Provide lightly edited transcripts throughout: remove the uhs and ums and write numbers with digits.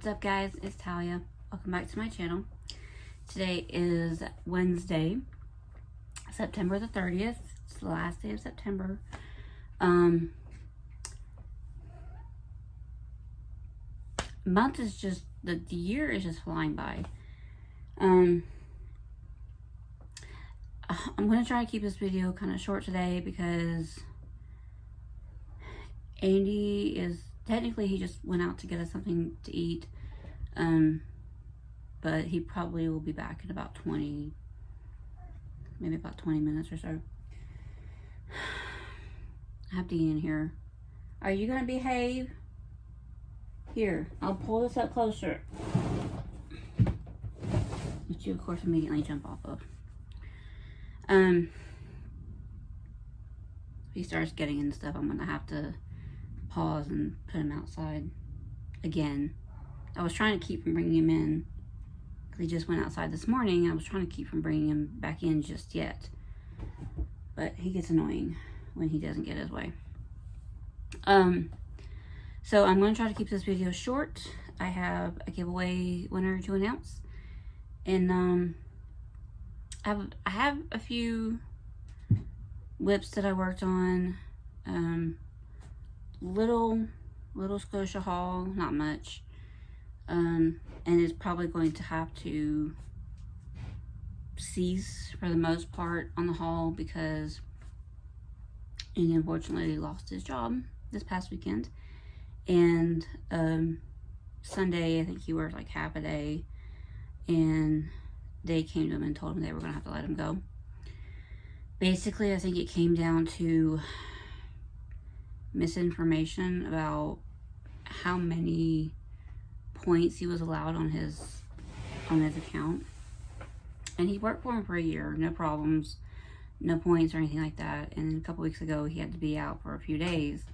What's up, guys? It's Talia. Welcome back to my channel. Today is Wednesday, September the 30th. It's the last day of September. Month is just, the year is just flying by. I'm going to try to keep this video kind of short today because Andy is, technically he just went out to get us something to eat. But he probably will be back in about 20 minutes or so. I have to get in here. Are you gonna behave? Here, I'll pull this up closer. Which you of course immediately jump off of. If he starts getting into stuff, I'm gonna have to pause and put him outside again. I was trying to keep from bringing him in. He just went outside this morning. I was trying to keep from bringing him back in just yet. But he gets annoying when he doesn't get his way. So I'm going to try to keep this video short. I have a giveaway winner to announce. And I have a few whips that I worked on. Little Scotia haul, not much. And it's probably going to have to cease for the most part on the haul because he unfortunately lost his job this past weekend. And Sunday, I think he worked like half a day, and they came to him and told him they were going to have to let him go. Basically, I think it came down to misinformation about how many points he was allowed on his account. And he worked for him for a year, no problems, no points or anything like that. And a couple weeks ago he had to be out for a few days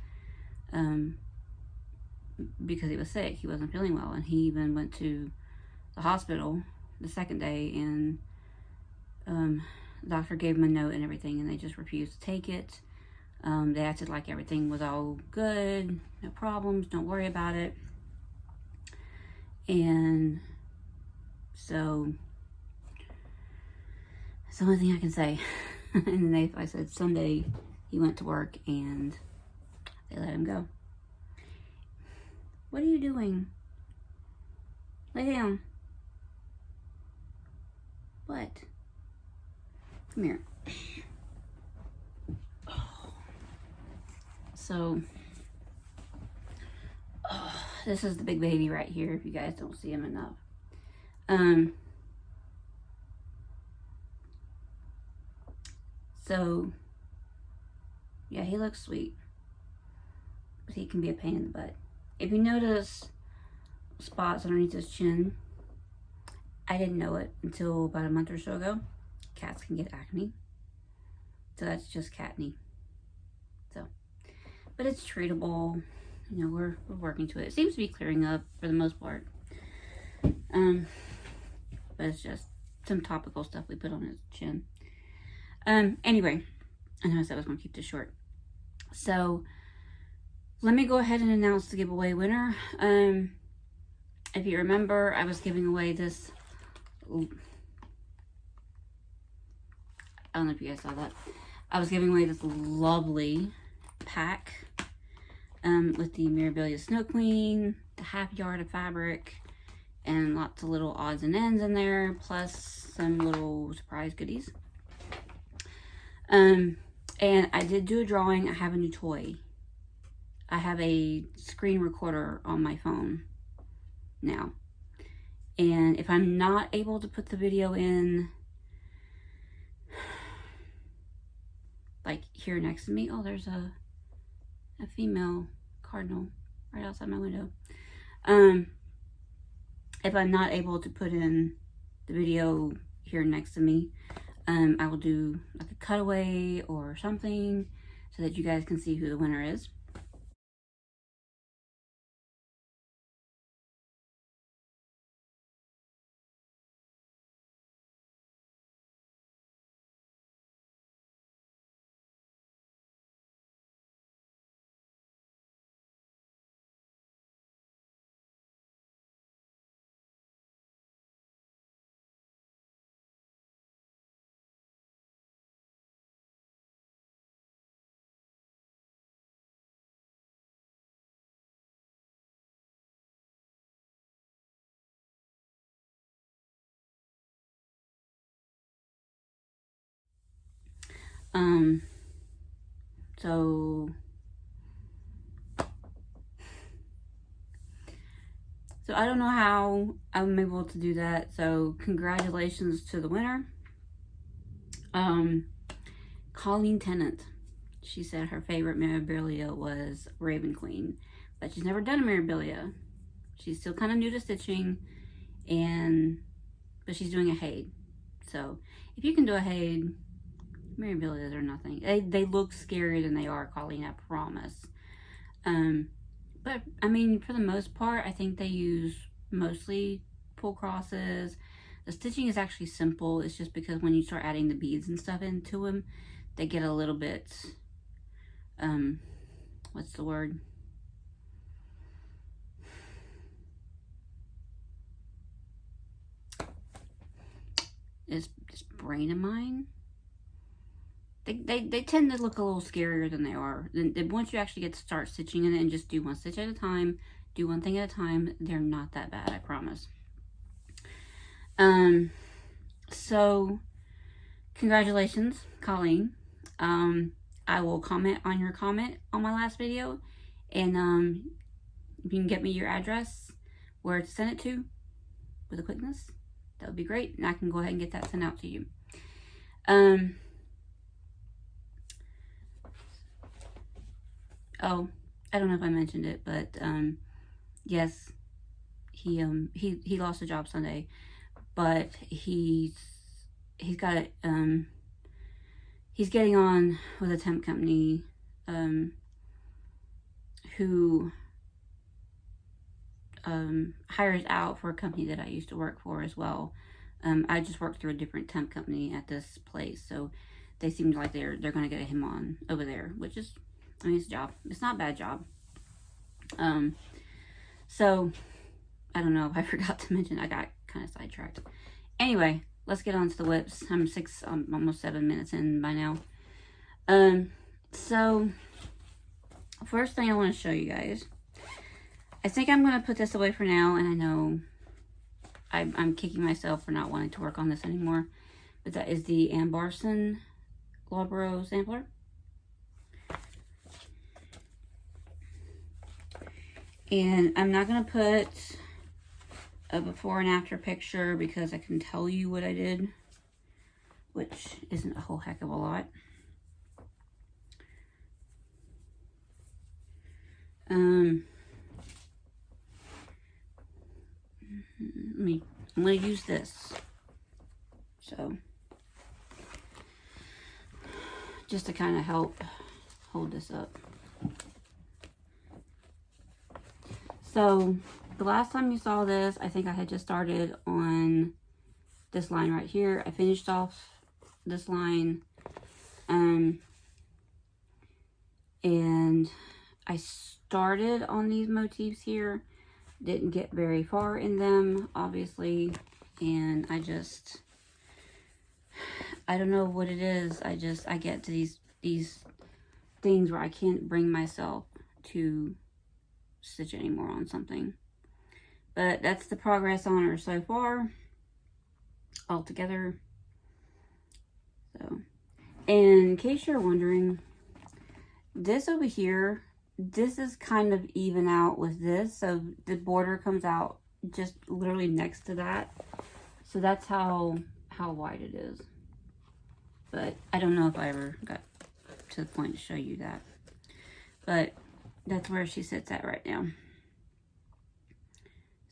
because he was sick. He wasn't feeling well, and he even went to the hospital the second day, and the doctor gave him a note and everything, and they just refused to take it. They acted like everything was all good, no problems, don't worry about it. And so that's the only thing I can say. And then I said Sunday he went to work and they let him go. What are you doing? Lay down. What? Come here. So this is the big baby right here, if you guys don't see him enough. So yeah, he looks sweet, but he can be a pain in the butt. If you notice spots underneath his chin, I didn't know it until about a month or so ago. Cats can get acne, so that's just catney. So, but it's treatable. You know, we're working to it. It seems to be clearing up for the most part. But it's just some topical stuff we put on his chin. Anyway, I know I said I was going to keep this short. So, let me go ahead and announce the giveaway winner. If you remember, I was giving away this. I don't know if you guys saw that. I was giving away this lovely pack. With the Mirabilia Snow Queen, the half yard of fabric, and lots of little odds and ends in there, plus some little surprise goodies. And I did do a drawing. I have a new toy. I have a screen recorder on my phone now. And if I'm not able to put the video in, like here next to me, oh, there's a female cardinal right outside my window. If I'm not able to put in the video here next to me, I will do like a cutaway or something so that you guys can see who the winner is. So I don't know how I'm able to do that. So congratulations to the winner. Colleen Tennant. She said her favorite memorabilia was Raven Queen, but she's never done a memorabilia. She's still kind of new to stitching, but she's doing a Haid. So if you can do a Haid, memorabilias are nothing. They look scarier than they are, Colleen, I promise. But I mean, for the most part, I think they use mostly pull crosses. The stitching is actually simple. It's just because when you start adding the beads and stuff into them, they get a little bit, what's the word? Is this brain of mine? They tend to look a little scarier than they are. Then once you actually get to start stitching in it and just do one stitch at a time, do one thing at a time, they're not that bad, I promise. So congratulations, Colleen. I will comment on your comment on my last video, and if you can get me your address where to send it to with a quickness, that would be great, and I can go ahead and get that sent out to you. Oh, I don't know if I mentioned it, but yes, he lost a job Sunday, but he's got he's getting on with a temp company who hires out for a company that I used to work for as well. I just worked through a different temp company at this place, so they seemed like they're going to get him on over there, which is, I mean, it's a job. It's not a bad job. So I don't know if I forgot to mention, I got kind of sidetracked. Anyway, let's get on to the whips. I'm almost 7 minutes in by now. So first thing I want to show you guys, I think I'm going to put this away for now, and I know I'm kicking myself for not wanting to work on this anymore, but that is the Ann Barson Lobro sampler. And I'm not going to put a before and after picture because I can tell you what I did, which isn't a whole heck of a lot. I'm going to use this. So, just to kind of help hold this up. So, the last time you saw this, I think I had just started on this line right here. I finished off this line. And I started on these motifs here. Didn't get very far in them, obviously. And I don't know what it is. I get to these things where I can't bring myself to stitch anymore on something. But that's the progress on her so far altogether. So, in case you're wondering, this over here, this is kind of even out with this, so the border comes out just literally next to that. So that's how wide it is. But I don't know if I ever got to the point to show you that. But that's where she sits at right now.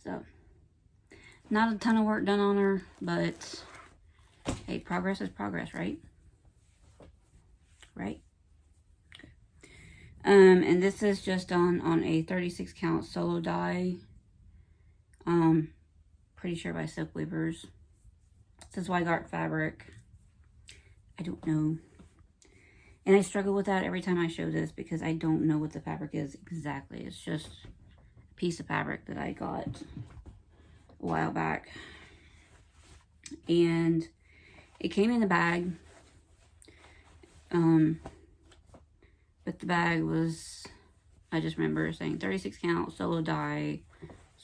So, not a ton of work done on her, but hey, progress is progress, right? Right? Okay. And this is just on a 36 count solo die. Pretty sure by Silk Weavers. It says Weigart fabric. I don't know. And I struggle with that every time I show this because I don't know what the fabric is exactly. It's just a piece of fabric that I got a while back. And it came in the bag. But the bag was, I just remember saying 36 count, solo die,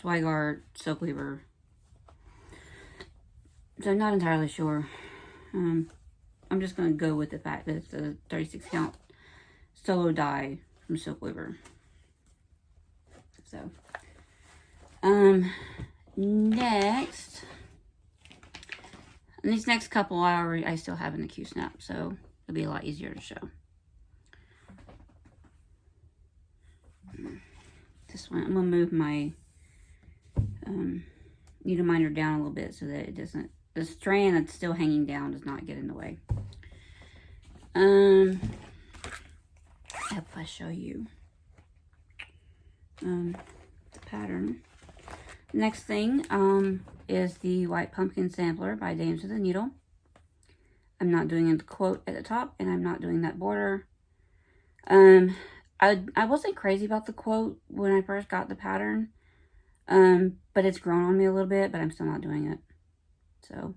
Zweigart, Silk Weaver. So I'm not entirely sure. I'm I'm just going to go with the fact that it's a 36 count solo die from Silk Weaver. So, next, and these next couple I still have in the Q-snap, so it'll be a lot easier to show. This one, I'm going to move my needle minder down a little bit so that it doesn't, the strand that's still hanging down does not get in the way. If I show you the pattern. Next thing is the White Pumpkin Sampler by Dames with a Needle. I'm not doing the quote at the top, and I'm not doing that border. I wasn't crazy about the quote when I first got the pattern, but it's grown on me a little bit, but I'm still not doing it. So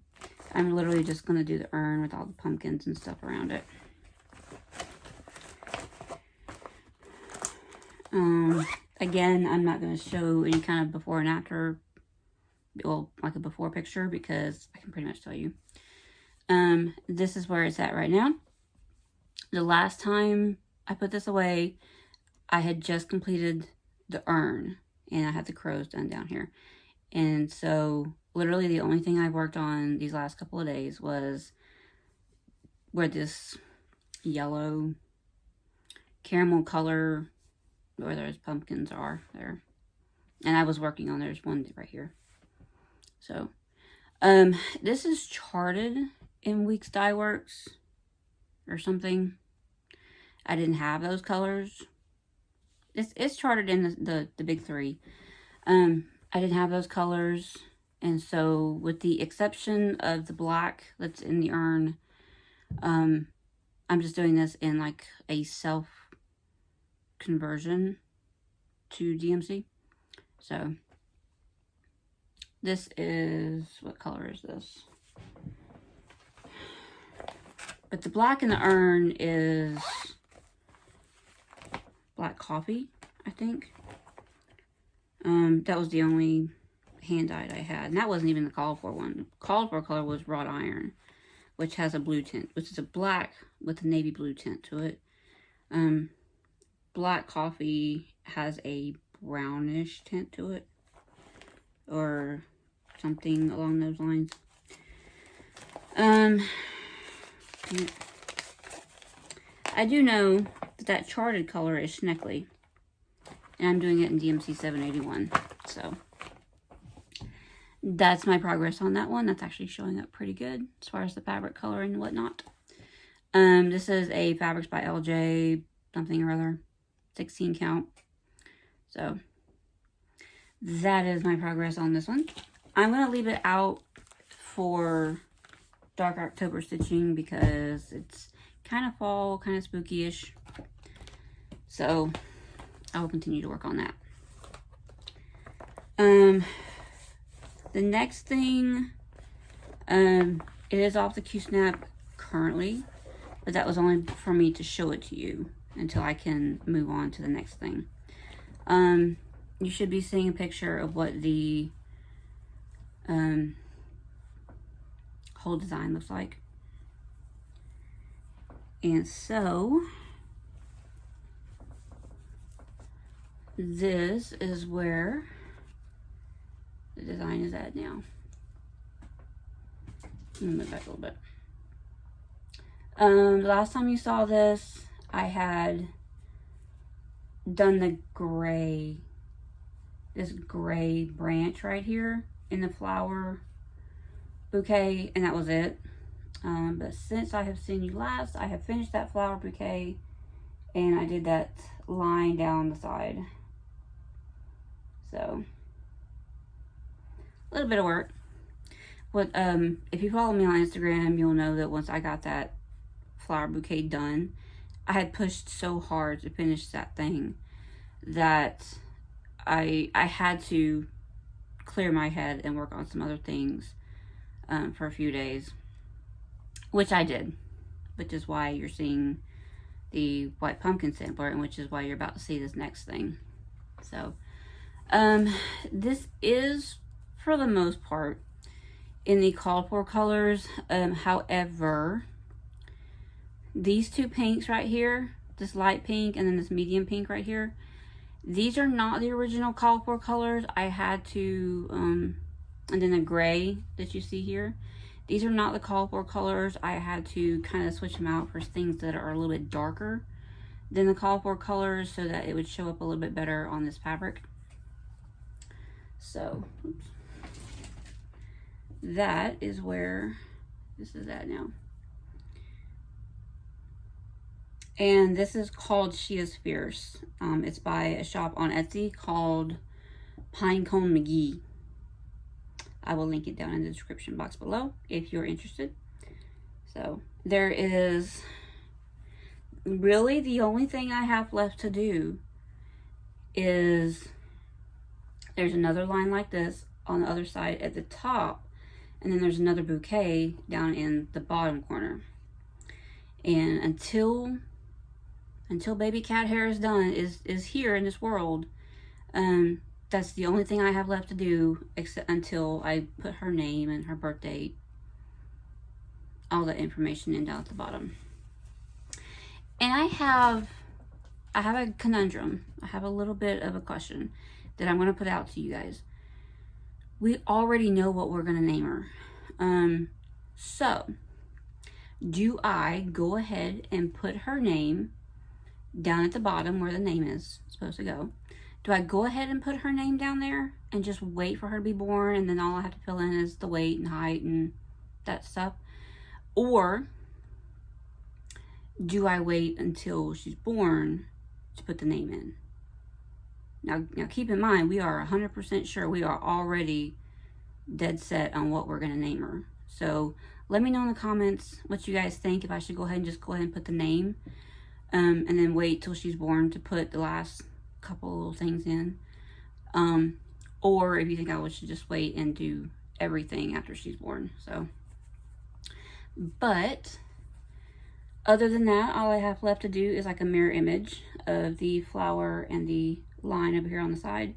I'm literally just going to do the urn with all the pumpkins and stuff around it. Again, I'm not going to show any kind of before and after, well, like a before picture, because I can pretty much tell you. This is where it's at right now. The last time I put this away, I had just completed the urn, and I had the crows done down here. And so, literally the only thing I worked on these last couple of days was where this yellow caramel color, where those pumpkins are there. And I was working on, there's one right here. So, this is charted in Weeks Dye Works or something. I didn't have those colors. It's charted in the big three. I didn't have those colors, and so with the exception of the black that's in the urn, I'm just doing this in like a self conversion to DMC. So this is, what color is this? But the black in the urn is black coffee, I think. That was the only hand dyed I had, and that wasn't even the called for one. The called for color was wrought iron, which has a blue tint, which is a black with a navy blue tint to it. Black coffee has a brownish tint to it, or something along those lines. I do know that charted color is Schneckley, and I'm doing it in DMC 781, so that's my progress on that one. That's actually showing up pretty good as far as the fabric color and whatnot. This is a Fabrics by LJ something or other, 16 count. So that is my progress on this one. I'm going to leave it out for Dark October stitching because it's kind of fall, kind of spooky-ish. So I will continue to work on that. The next thing, it is off the Q-snap currently, but that was only for me to show it to you until I can move on to the next thing. You should be seeing a picture of what the whole design looks like. And so this is where the design is at now. Let me move back a little bit. The last time you saw this, I had done the gray, this gray branch right here in the flower bouquet, and that was it. But since I have seen you last, I have finished that flower bouquet, and I did that line down the side. So a little bit of work. What if you follow me on Instagram, you'll know that once I got that flower bouquet done, I had pushed so hard to finish that thing that I had to clear my head and work on some other things for a few days, which I did, which is why you're seeing the White Pumpkin Sampler, and which is why you're about to see this next thing. So this is, for the most part, in the called for colors. However, these two pinks right here, this light pink and then this medium pink right here, these are not the original call for colors. I had to, and then the gray that you see here, these are not the call for colors. I had to kind of switch them out for things that are a little bit darker than the call for colors so that it would show up a little bit better on this fabric. So, oops. That is where this is at now. And this is called She Is Fierce. It's by a shop on Etsy called PineconeMcGee. I will link it down in the description box below if you're interested. So there is really the only thing I have left to do is there's another line like this on the other side at the top, and then there's another bouquet down in the bottom corner. And until baby cat hair is done, is here in this world, that's the only thing I have left to do, except until I put her name and her birth date, all that information in down at the bottom. And I have a conundrum. I have a little bit of a question that I'm going to put out to you guys. We already know what we're going to name her. So, do I go ahead and put her name down at the bottom where the name is supposed to go? Do I go ahead and put her name down there and just wait for her to be born, and then all I have to fill in is the weight and height and that stuff? Or do I wait until she's born to put the name in? Now keep in mind, we are 100% sure we are already dead set on what we're going to name her. So let me know in the comments what you guys think, if I should go ahead and put the name, and then wait till she's born to put the last couple little things in, or if you think I should just wait and do everything after she's born. So, but other than that, all I have left to do is like a mirror image of the flower and the line over here on the side,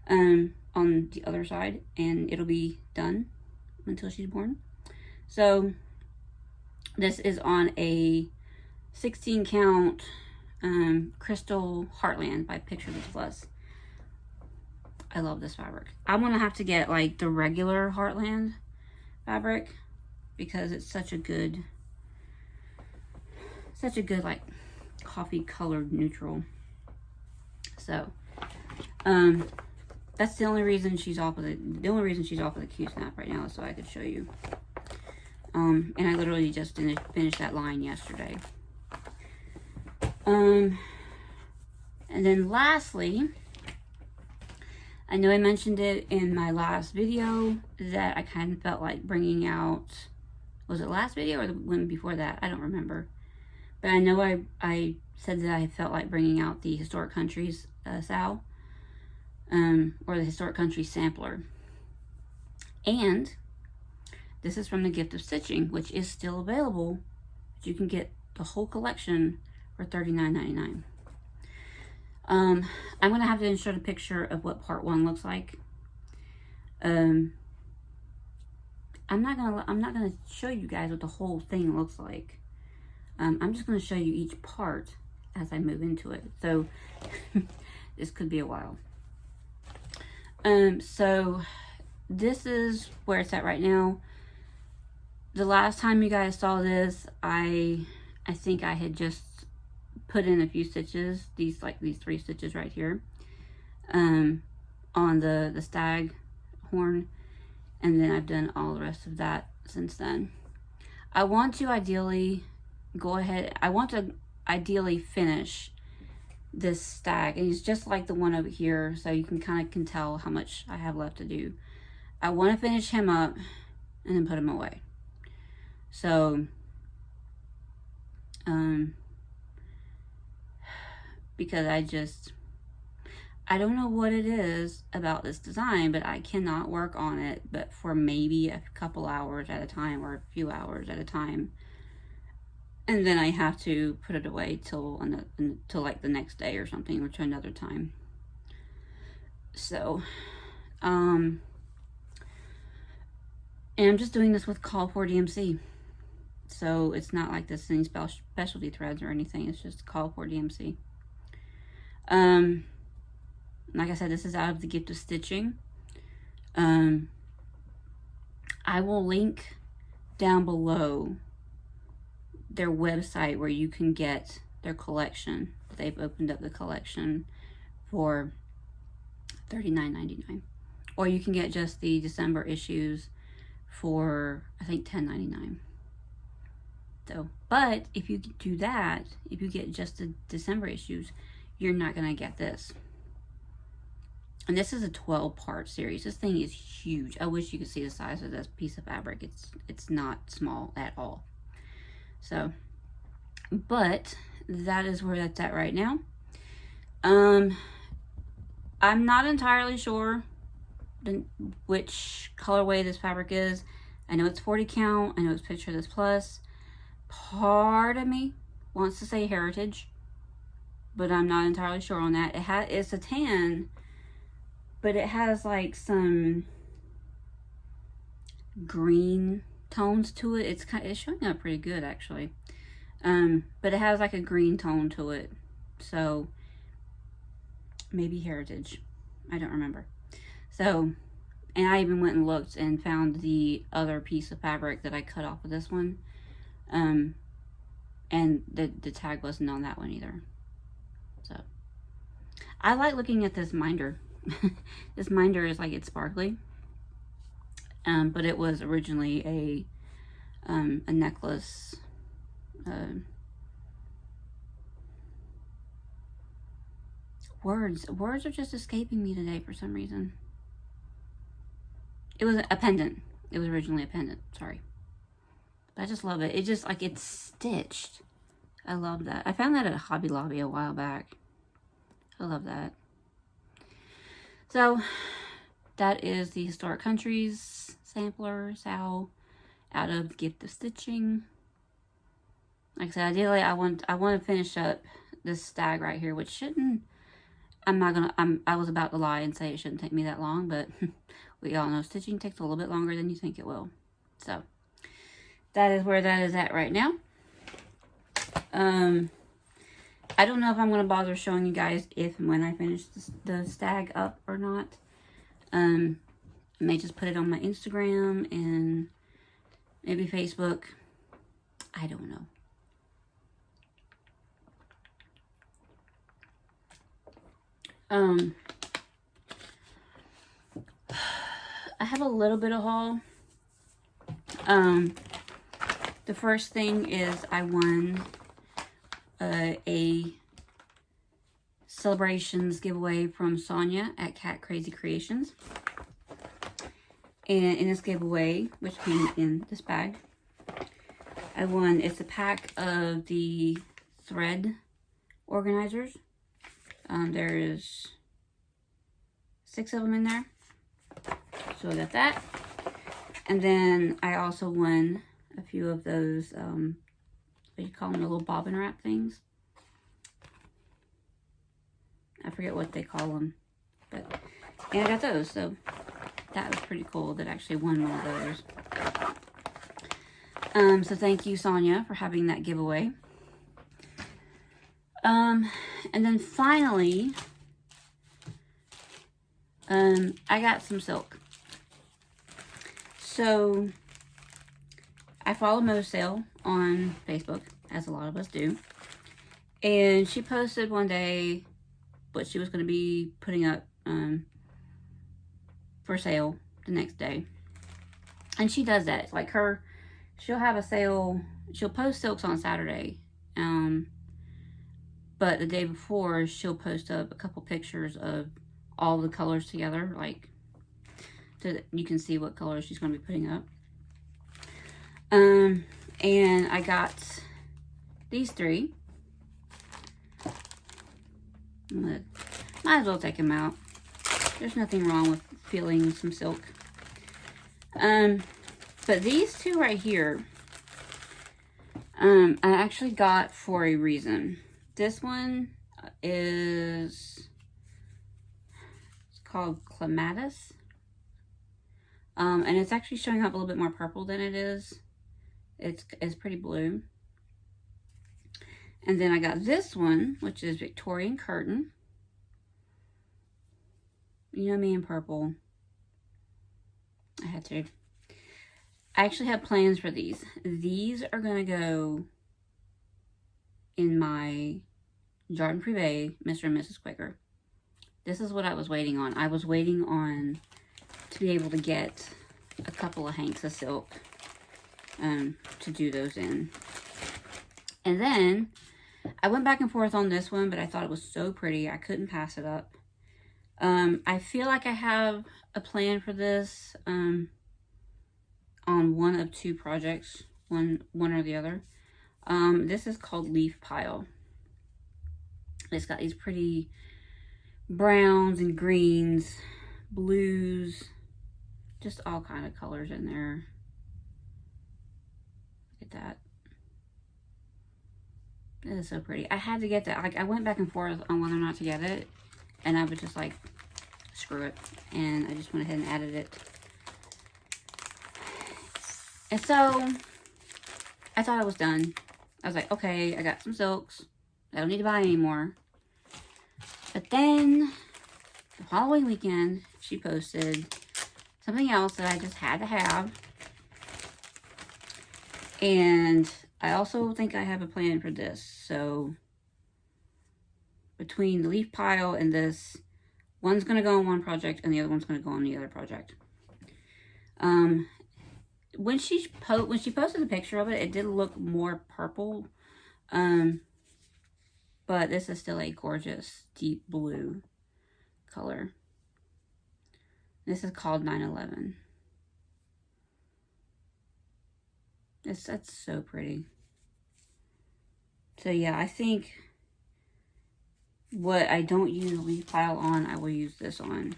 on the other side, and it'll be done until she's born. So this is on a 16 count Crystal Heartland by Picture This Plus. I love this fabric. I'm gonna have to get like the regular Heartland fabric because it's such a good like coffee colored neutral. So that's the only reason she's off of the only reason she's off of the Q-snap right now is so I could show you. And I literally just finished that line yesterday. And then lastly, I know I mentioned it in my last video that I kind of felt like bringing out, was it last video or the one before that? I don't remember. But I know I said that I felt like bringing out the Historic Countries SAL, or the Historic Countries sampler. And this is from the Gift of Stitching, which is still available. But you can get the whole collection for $39.99. I'm gonna have to insert a picture of what part 1 looks like. I'm not gonna show you guys what the whole thing looks like. I'm just gonna show you each part as I move into it. So this could be a while. So this is where it's at right now. The last time you guys saw this, I think I had just put in a few stitches, these 3 stitches right here, on the stag horn, and then I've done all the rest of that since then. I want to ideally finish this stag, and he's just like the one over here, so you can kind of tell how much I have left to do. I want to finish him up and then put him away. So because I don't know what it is about this design, but I cannot work on it but for maybe a couple hours at a time, or a few hours at a time, and then I have to put it away till like the next day or something, or to another time. So and I'm just doing this with Call for DMC. So it's not like this any specialty threads or anything. It's just called for DMC. Like I said, this is out of the Gift of Stitching. I will link down below their website where you can get their collection. They've opened up the collection for $39.99, or you can get just the December issues for, I think, $10.99. So, but if you do that, if you get just the December issues, you're not gonna get this. And this is a 12-part series. This thing is huge. I wish you could see the size of this piece of fabric. It's not small at all. So, but that is where that's at right now. I'm not entirely sure which colorway this fabric is. I know it's 40 count. I know it's Picture This Plus. Part of me wants to say Heritage, but I'm not entirely sure on that. It's a tan, but it has like some green tones to it. It's showing up pretty good actually. But it has like a green tone to it. So maybe Heritage. I don't remember. So, and I even went and looked and found the other piece of fabric that I cut off of this one. And the tag wasn't on that one either. So I like looking at this minder. This minder is like, it's sparkly. But it was originally a necklace. Words are just escaping me today for some reason. It was a pendant. It was originally a pendant, sorry. But I just love it. It just, like, it's stitched. I love that. I found that at Hobby Lobby a while back. I love that. So, that is the Historic Countries sampler, Sal, out of Gift of Stitching. Like I said, ideally, I want to finish up this stag right here, which shouldn't, I was about to lie and say it shouldn't take me that long, but we all know stitching takes a little bit longer than you think it will. So, that is where that is at right now. I don't know if I'm going to bother showing you guys if and when I finish the stag up or not. I may just put it on my Instagram and maybe Facebook. I don't know. I have a little bit of haul. The first thing is I won a celebrations giveaway from Sonia at Cat Crazy Creations. And in this giveaway, which came in this bag, I won, it's a pack of the thread organizers. There's 6 of them in there. So I got that. And then I also won a few of those, what do you call them, the little bobbin wrap things? I forget what they call them. But, and I got those, so that was pretty cool that I actually won one of those. So thank you, Sonia, for having that giveaway. And then finally, I got some silk. So, I follow Mo Sale on Facebook, as a lot of us do. And she posted one day what she was going to be putting up for sale the next day. And she does that. It's like she'll have a sale, she'll post silks on Saturday. But the day before, she'll post up a couple pictures of all the colors together, like, so that you can see what colors she's going to be putting up. And I got these 3. Might as well take them out. There's nothing wrong with feeling some silk. But these 2 right here, I actually got for a reason. This one is, it's called Clematis. And it's actually showing up a little bit more purple than it is It's pretty blue. And then I got this one, which is Victorian Curtain. You know me in purple. I had to. I actually have plans for these. These are going to go in my Jardin Privé, Mr. and Mrs. Quaker. This is what I was waiting on. I was waiting on to be able to get a couple of hanks of silk to do those in. And then I went back and forth on this one, but I thought it was so pretty I couldn't pass it up. I feel like I have a plan for this on one of two projects, one or the other. This is called Leaf Pile. It's got these pretty browns and greens, blues, just all kind of colors in there. Look at that. It is so pretty. I had to get that. Like, I went back and forth on whether or not to get it, and I was just like, screw it. And I just went ahead and added it. And so I thought I was done. I was like, okay, I got some silks. I don't need to buy anymore. But then the following weekend, she posted something else that I just had to have. And I also think I have a plan for this. So between the leaf pile and this, one's going to go on one project and the other one's going to go on the other project. When she posted the picture of it, it did look more purple. But this is still a gorgeous deep blue color. This is called 911. That's so pretty. So yeah, I think what I don't use a leaf pile on, I will use this on.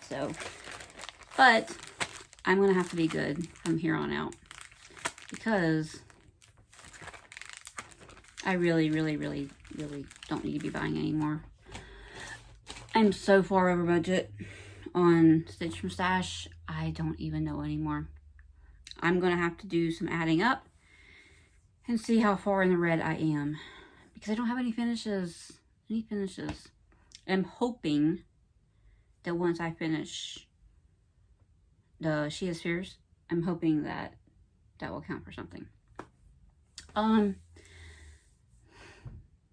So, but I'm going to have to be good from here on out because I really, really, really, really don't need to be buying anymore. I'm so far over budget on Stitch from Stash, I don't even know anymore. I'm going to have to do some adding up and see how far in the red I am. Because I don't have any finishes. I'm hoping that once I finish the She is Fierce, I'm hoping that that will count for something.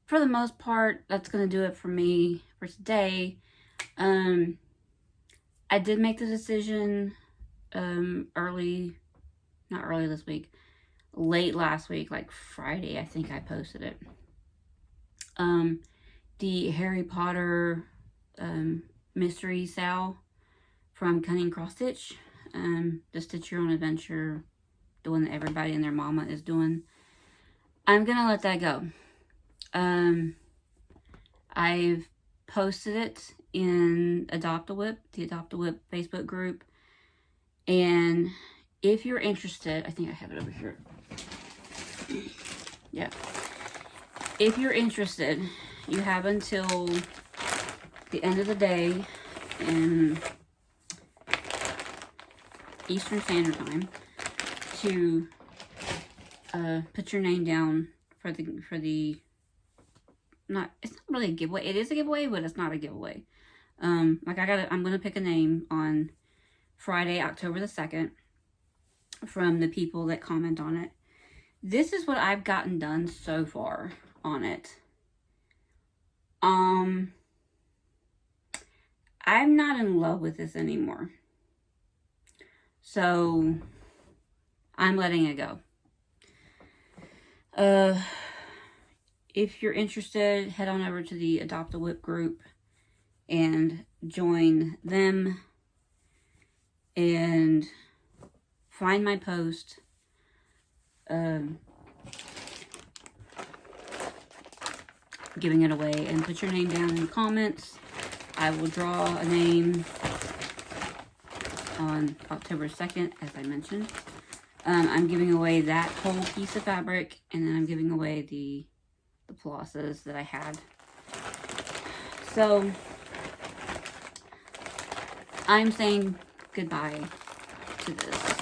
For the most part, that's going to do it for me for today. I did make the decision not early this week, late last week, like Friday, I think I posted it. The Harry Potter mystery sale from Cunning Cross Stitch, the Stitch Your Own Adventure, the one that everybody and their mama is doing. I'm gonna let that go. I've posted it in Adopt-A-Whip, the Adopt-A-Whip Facebook group. And if you're interested, I think I have it over here. Yeah. If you're interested, you have until the end of the day in Eastern Standard Time to put your name down for the it's not really a giveaway. It is a giveaway, but it's not a giveaway. I'm gonna pick a name on Friday, October the 2nd from the people that comment on it. This is what I've gotten done so far on it. I'm not in love with this anymore. So I'm letting it go. If you're interested, head on over to the Adopt-A-Whip group and join them and find my post. Giving it away and put your name down in the comments. I will draw a name on October 2nd, as I mentioned. I'm giving away that whole piece of fabric, and then I'm giving away the flosses that I had. So I'm saying goodbye to this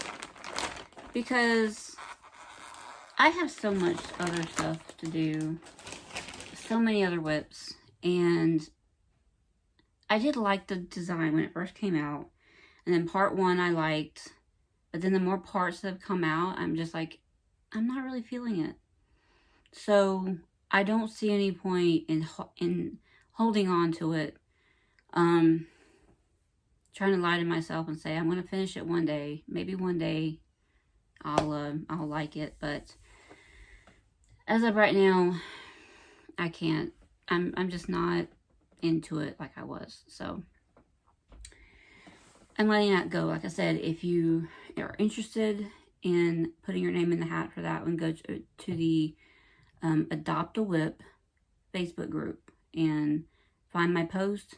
because I have so much other stuff to do. So many other whips. And I did like the design when it first came out. And then part 1 I liked. But then the more parts that have come out, I'm just like, I'm not really feeling it. So I don't see any point in holding on to it. Trying to lie to myself and say I'm going to finish it one day. Maybe one day I'll like it, but as of right now, I can't. I'm just not into it like I was. So I'm letting that go. Like I said, if you are interested in putting your name in the hat for that one, go to the Adopt a Whip Facebook group and find my post,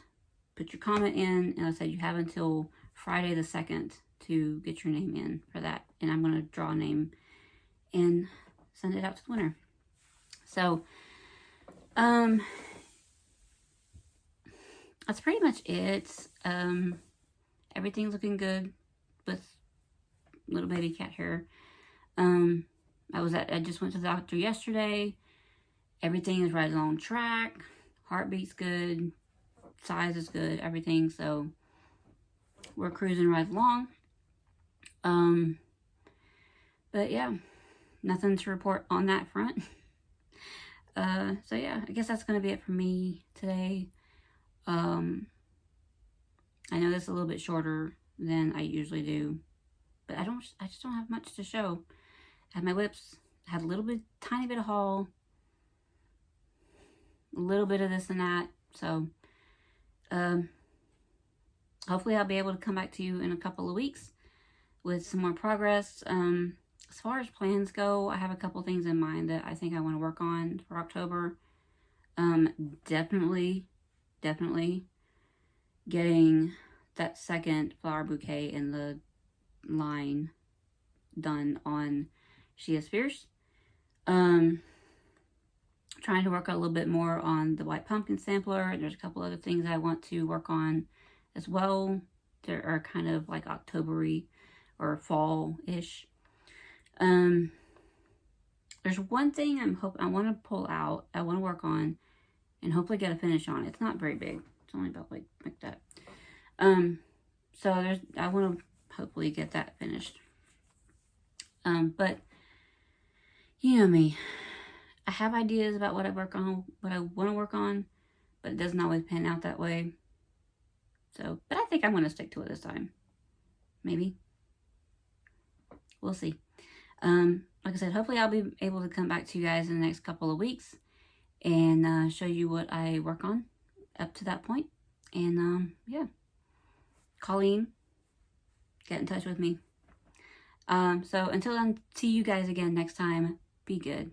put your comment in, and I said you have until Friday the 2nd to get your name in for that. And I'm going to draw a name and send it out to the winner. So, that's pretty much it. Everything's looking good with little baby cat hair. I just went to the doctor yesterday. Everything is right on track. Heartbeat's good. Size is good. Everything. So we're cruising right along. But yeah, nothing to report on that front. So yeah, I guess that's going to be it for me today. I know this is a little bit shorter than I usually do, but I just don't have much to show. I had my whips, had a little bit, tiny bit of haul, a little bit of this and that. So, hopefully I'll be able to come back to you in a couple of weeks with some more progress. As far as plans go, I have a couple things in mind that I think I want to work on for October. Definitely getting that second flower bouquet in the line done on She is Fierce. Trying to work a little bit more on the white pumpkin sampler. There's a couple other things I want to work on as well. They are kind of like October-y or fall-ish. There's one thing I want to pull out, I want to work on, and hopefully get a finish on. It's not very big. It's only about like that. So I want to hopefully get that finished. But you know me, I have ideas about what I want to work on, but it doesn't always pan out that way. So, but I think I'm going to stick to it this time. Maybe. We'll see. Like I said, hopefully I'll be able to come back to you guys in the next couple of weeks and show you what I work on up to that point. And yeah, Colleen, get in touch with me. So until then, see you guys again next time. Be good.